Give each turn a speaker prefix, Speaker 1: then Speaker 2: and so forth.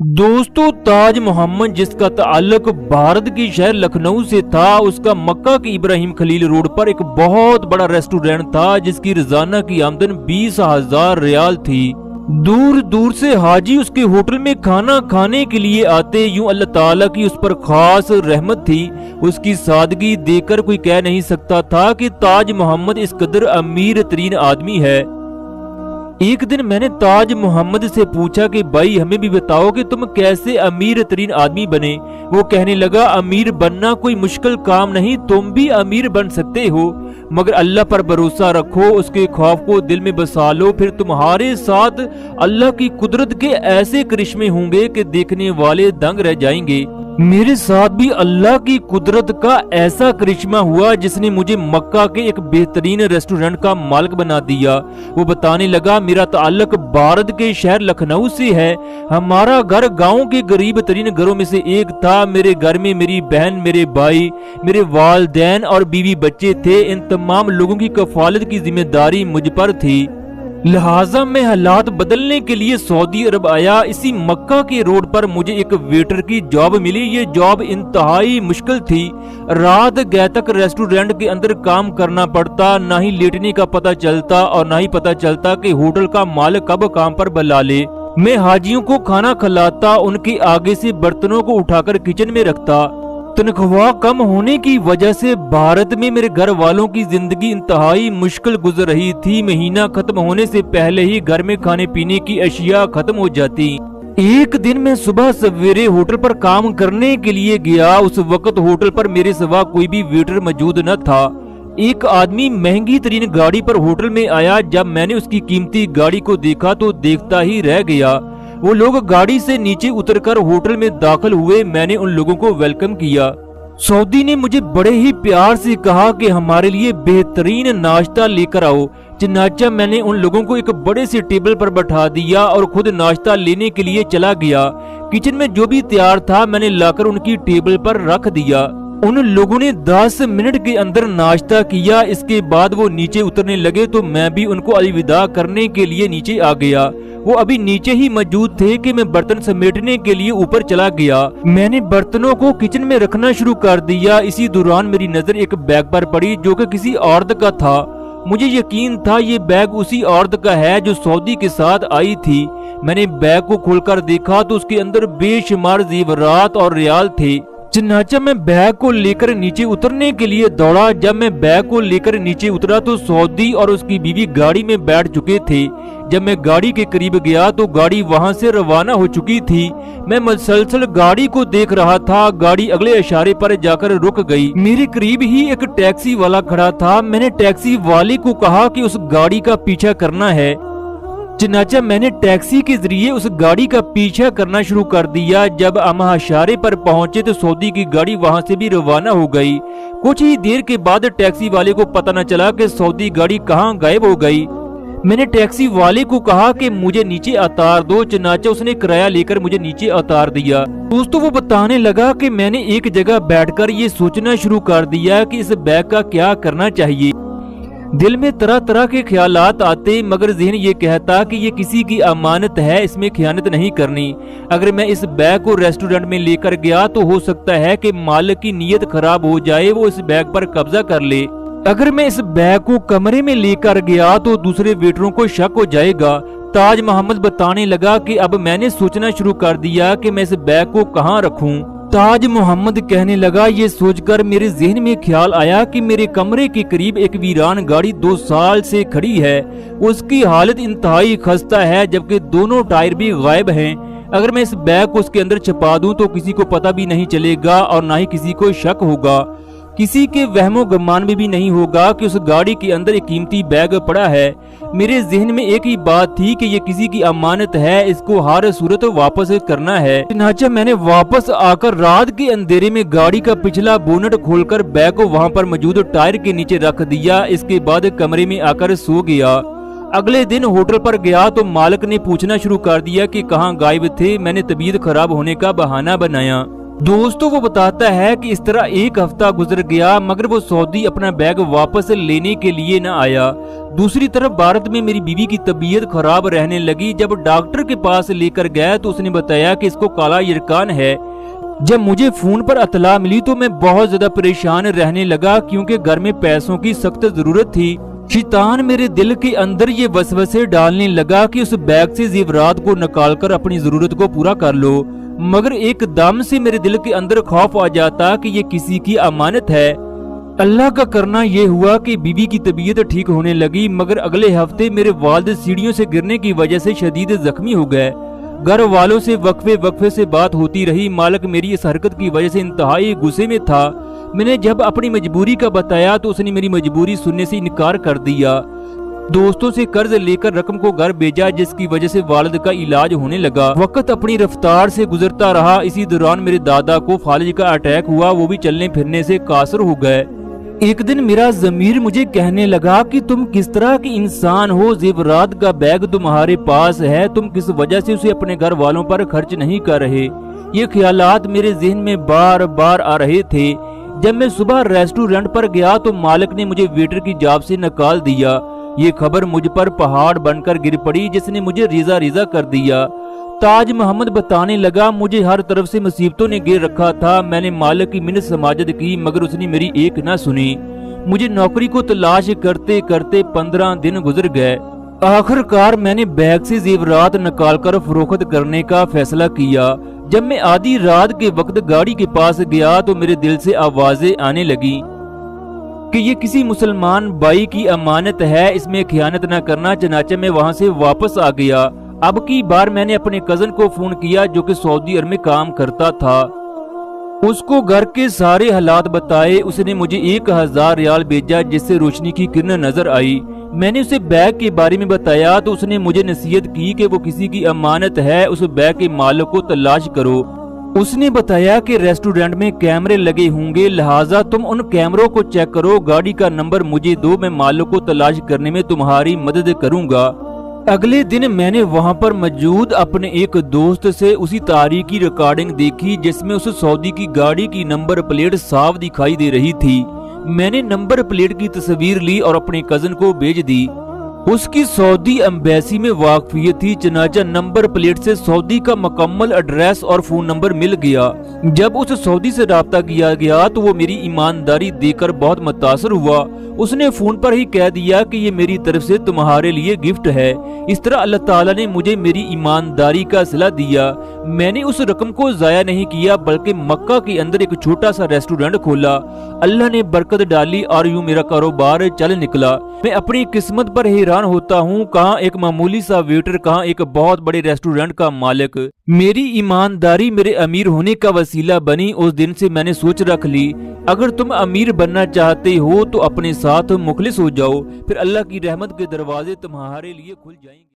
Speaker 1: दोस्तों, ताज मोहम्मद जिसका ताल्लुक भारत की शहर लखनऊ से था, उसका मक्का के इब्राहिम खलील रोड पर एक बहुत बड़ा रेस्टोरेंट था जिसकी रोजाना की आमदन 20,000 रियाल थी। दूर दूर से हाजी उसके होटल में खाना खाने के लिए आते। यूं अल्लाह ताला की उस पर खास रहमत थी। उसकी सादगी देखकर कोई कह नहीं सकता था कि ताज मोहम्मद इस कदर अमीर तरीन आदमी है। एक दिन मैंने ताज मोहम्मद से पूछा कि भाई हमें भी बताओ कि तुम कैसे अमीर तरीन आदमी बने। वो कहने लगा, अमीर बनना कोई मुश्किल काम नहीं, तुम भी अमीर बन सकते हो, मगर अल्लाह पर भरोसा रखो, उसके खौफ को दिल में बसा लो, फिर तुम्हारे साथ अल्लाह की कुदरत के ऐसे करिश्मे होंगे कि देखने वाले दंग रह जाएंगे। मेरे साथ भी अल्लाह की कुदरत का ऐसा करिश्मा हुआ जिसने मुझे मक्का के एक बेहतरीन रेस्टोरेंट का मालिक बना दिया। वो बताने लगा, मेरा ताल्लुक भारत के शहर लखनऊ से है। हमारा घर गांव के गरीब तरीन घरों में से एक था। मेरे घर में मेरी बहन, मेरे भाई, मेरे वालिदैन और बीवी बच्चे थे। इन तमाम लोगों की कफालत की जिम्मेदारी मुझ पर थी। लिहाजा मैं हालात बदलने के लिए सऊदी अरब आया। इसी मक्का के रोड पर मुझे एक वेटर की जॉब मिली। ये जॉब इंतहाई मुश्किल थी। रात गए तक रेस्टोरेंट के अंदर काम करना पड़ता। ना ही लेटने का पता चलता और ना ही पता चलता कि होटल का मालिक कब काम पर बुला ले। मैं हाजियों को खाना खिलाता, उनके आगे से बर्तनों को उठाकर किचन में रखता। तनख्वाह कम होने की वजह से भारत में मेरे घर वालों की जिंदगी इंतहाई मुश्किल गुजर रही थी। महीना खत्म होने से पहले ही घर में खाने पीने की अशिया खत्म हो जाती। एक दिन मैं सुबह सवेरे होटल पर काम करने के लिए गया। उस वक्त होटल पर मेरे सिवा कोई भी वेटर मौजूद न था। एक आदमी महंगी तरीन गाड़ी पर होटल में आया। जब मैंने उसकी कीमती गाड़ी को देखा तो देखता ही रह गया। वो लोग गाड़ी से नीचे उतरकर होटल में दाखिल हुए। मैंने उन लोगों को वेलकम किया। सऊदी ने मुझे बड़े ही प्यार से कहा कि हमारे लिए बेहतरीन नाश्ता लेकर आओ। चनाचा मैंने उन लोगों को एक बड़े से टेबल पर बैठा दिया और खुद नाश्ता लेने के लिए चला गया। किचन में जो भी तैयार था मैंने लाकर उनकी टेबल पर रख दिया। उन लोगों ने 10 मिनट के अंदर नाश्ता किया। इसके बाद वो नीचे उतरने लगे तो मैं भी उनको अलविदा करने के लिए नीचे आ गया। वो अभी नीचे ही मौजूद थे कि मैं बर्तन समेटने के लिए ऊपर चला गया। मैंने बर्तनों को किचन में रखना शुरू कर दिया। इसी दौरान मेरी नजर एक बैग पर पड़ी जो कि किसी औरत का था। मुझे यकीन था ये बैग उसी औरत का है जो सऊदी के साथ आई थी। मैंने बैग को खोलकर देखा तो उसके अंदर बेशुमार जेवरात और रियाल थे। चनाचा मैं बैग को लेकर नीचे उतरने के लिए दौड़ा। जब मैं बैग को लेकर नीचे उतरा तो सऊदी और उसकी बीवी गाड़ी में बैठ चुके थे। जब मैं गाड़ी के करीब गया तो गाड़ी वहां से रवाना हो चुकी थी। मैं मुसलसल गाड़ी को देख रहा था। गाड़ी अगले इशारे पर जाकर रुक गई। मेरे करीब ही एक टैक्सी वाला खड़ा था। मैंने टैक्सी वाले को कहा कि उस गाड़ी का पीछा करना है। चनाचा मैंने टैक्सी के जरिए उस गाड़ी का पीछा करना शुरू कर दिया। जब हम इशारे पर पहुंचे तो सऊदी की गाड़ी वहां से भी रवाना हो गई। कुछ ही देर के बाद टैक्सी वाले को पता न चला कि सऊदी गाड़ी कहां गायब हो गई। मैंने टैक्सी वाले को कहा कि मुझे नीचे उतार दो। चनाचा उसने किराया लेकर मुझे नीचे उतार दिया। दोस्तों, वो बताने लगा कि मैंने एक जगह बैठकर ये सोचना शुरू कर दिया कि इस बैग का क्या करना चाहिए। दिल में तरह तरह के ख्यालात आते, मगर ज़हन ये कहता कि ये किसी की अमानत है, इसमें खयानत नहीं करनी। अगर मैं इस बैग को रेस्टोरेंट में लेकर गया तो हो सकता है कि मालिक की नीयत खराब हो जाए, वो इस बैग पर कब्जा कर ले। अगर मैं इस बैग को कमरे में लेकर गया तो दूसरे वेटरों को शक हो जाएगा। ताज मोहम्मद बताने लगा कि अब मैंने सोचना शुरू कर दिया कि मैं इस बैग को कहाँ रखूं। ताज मोहम्मद कहने लगा, ये सोचकर मेरे जहन में ख्याल आया कि मेरे कमरे के करीब एक वीरान गाड़ी 2 साल से खड़ी है। उसकी हालत इंतहाई खस्ता है, जबकि दोनों टायर भी गायब हैं। अगर मैं इस बैग को उसके अंदर छुपा दूं तो किसी को पता भी नहीं चलेगा और ना ही किसी को शक होगा। किसी के वहमो गुमान में भी नहीं होगा कि उस गाड़ी के अंदर एक कीमती बैग पड़ा है। मेरे जहन में एक ही बात थी कि ये किसी की अमानत है, इसको हर सूरत वापस करना है। चनाचा मैंने वापस आकर रात के अंधेरे में गाड़ी का पिछला बोनट खोलकर बैग को वहां पर मौजूद टायर के नीचे रख दिया। इसके बाद कमरे में आकर सो गया। अगले दिन होटल पर गया तो मालिक ने पूछना शुरू कर दिया कि कहाँ गायब थे। मैंने तबीयत खराब होने का बहाना बनाया। दोस्तों वो बताता है कि इस तरह एक हफ्ता गुजर गया मगर वो सऊदी अपना बैग वापस लेने के लिए न आया। दूसरी तरफ भारत में मेरी बीवी की तबीयत खराब रहने लगी। जब डॉक्टर के पास लेकर गया तो उसने बताया कि इसको काला यरकान है। जब मुझे फोन पर इत्तला मिली तो मैं बहुत ज्यादा परेशान रहने लगा क्योंकि घर में पैसों की सख्त जरूरत थी। शैतान मेरे दिल के अंदर ये वसवसे डालने लगा कि उस बैग से जेवरात को निकाल कर अपनी जरूरत को पूरा कर लो, मगर एकदम से मेरे दिल के अंदर खौफ आ जाता कि ये किसी की अमानत है। अल्लाह का करना ये हुआ कि बीवी की तबीयत ठीक होने लगी, मगर अगले हफ्ते मेरे वालिद सीढ़ियों से गिरने की वजह से शदीद जख्मी हो गए। घर वालों से वक्फे से बात होती रही। मालिक मेरी इस हरकत की वजह से इंतहाई गुस्से में था। मैंने जब अपनी मजबूरी का बताया तो उसने मेरी मजबूरी सुनने से इनकार कर दिया। दोस्तों से कर्ज लेकर रकम को घर भेजा जिसकी वजह से वालिद का इलाज होने लगा। वक्त अपनी रफ्तार से गुजरता रहा। इसी दौरान मेरे दादा को फालिज का अटैक हुआ, वो भी चलने फिरने से कासर हो गए। एक दिन मेरा ज़मीर मुझे कहने लगा कि तुम किस तरह के इंसान हो, जेवरात का बैग तुम्हारे पास है, तुम किस वजह से उसे अपने घर वालों पर खर्च नहीं कर रहे। ये ख्यालात मेरे जहन में बार बार आ रहे थे। जब मैं सुबह रेस्टोरेंट पर गया तो मालिक ने मुझे वेटर की जॉब से निकाल दिया। ये खबर मुझ पर पहाड़ बनकर गिर पड़ी जिसने मुझे रीजा रीजा कर दिया। ताज मोहम्मद बताने लगा, मुझे हर तरफ से मुसीबतों ने घेर रखा था। मैंने मालिक की मिन्नत समाजत की मगर उसने मेरी एक न सुनी। मुझे नौकरी को तलाश करते करते 15 दिन गुजर गए। आखिरकार मैंने बैग से जेवरात निकालकर फरोख्त करने का फैसला किया। जब मैं आधी रात के वक्त गाड़ी के पास गया तो मेरे दिल से आवाजें आने लगी कि ये किसी मुसलमान भाई की अमानत है, इसमें खयानत न करना। चनाचे में वहां से वापस आ गया। अब की बार मैंने अपने कजन को फोन किया जो कि सऊदी अरब में काम करता था। उसको घर के सारे हालात बताए। उसने मुझे 1000 रियाल भेजा जिससे रोशनी की किरण नजर आई। मैंने उसे बैग के बारे में बताया तो उसने मुझे नसीहत की कि वो किसी की अमानत है, उस बैग के मालिक को तलाश करो। उसने बताया कि रेस्टोरेंट में कैमरे लगे होंगे, लिहाजा तुम उन कैमरों को चेक करो। गाड़ी का नंबर मुझे दो, मैं मालिक को तलाश करने में तुम्हारी मदद करूंगा। अगले दिन मैंने वहां पर मौजूद अपने एक दोस्त से उसी तारीख की रिकॉर्डिंग देखी जिसमें उस सऊदी की गाड़ी की नंबर प्लेट साफ दिखाई दे रही थी। मैंने नंबर प्लेट की तस्वीर ली और अपने कजन को भेज दी। उसकी सऊदी एम्बेसी में वाकफियत थी, चनाचा नंबर प्लेट से सऊदी का मुकम्मल एड्रेस और फोन नंबर मिल गया। जब उस सऊदी से राब्ता किया गया तो वो मेरी ईमानदारी देखकर बहुत मुतासर हुआ। उसने फोन पर ही कह दिया कि ये मेरी तरफ से तुम्हारे लिए गिफ्ट है। इस तरह अल्लाह ताला ने मुझे मेरी ईमानदारी का सिला दिया। मैंने उस रकम को जाया नहीं किया बल्कि मक्का के अंदर एक छोटा सा रेस्टोरेंट खोला। अल्लाह ने बरकत डाली और यूं मेरा कारोबार चल निकला। मैं अपनी किस्मत पर हैरान होता हूँ, कहाँ एक मामूली सा वेटर, कहाँ एक बहुत बड़े रेस्टोरेंट का मालिक। मेरी ईमानदारी मेरे अमीर होने का वसीला बनी। उस दिन से मैंने सोच रख ली, अगर तुम अमीर बनना चाहते हो तो अपने साथ मुखलिस हो जाओ, फिर अल्लाह की रहमत के दरवाजे तुम्हारे लिए खुल जाएंगे।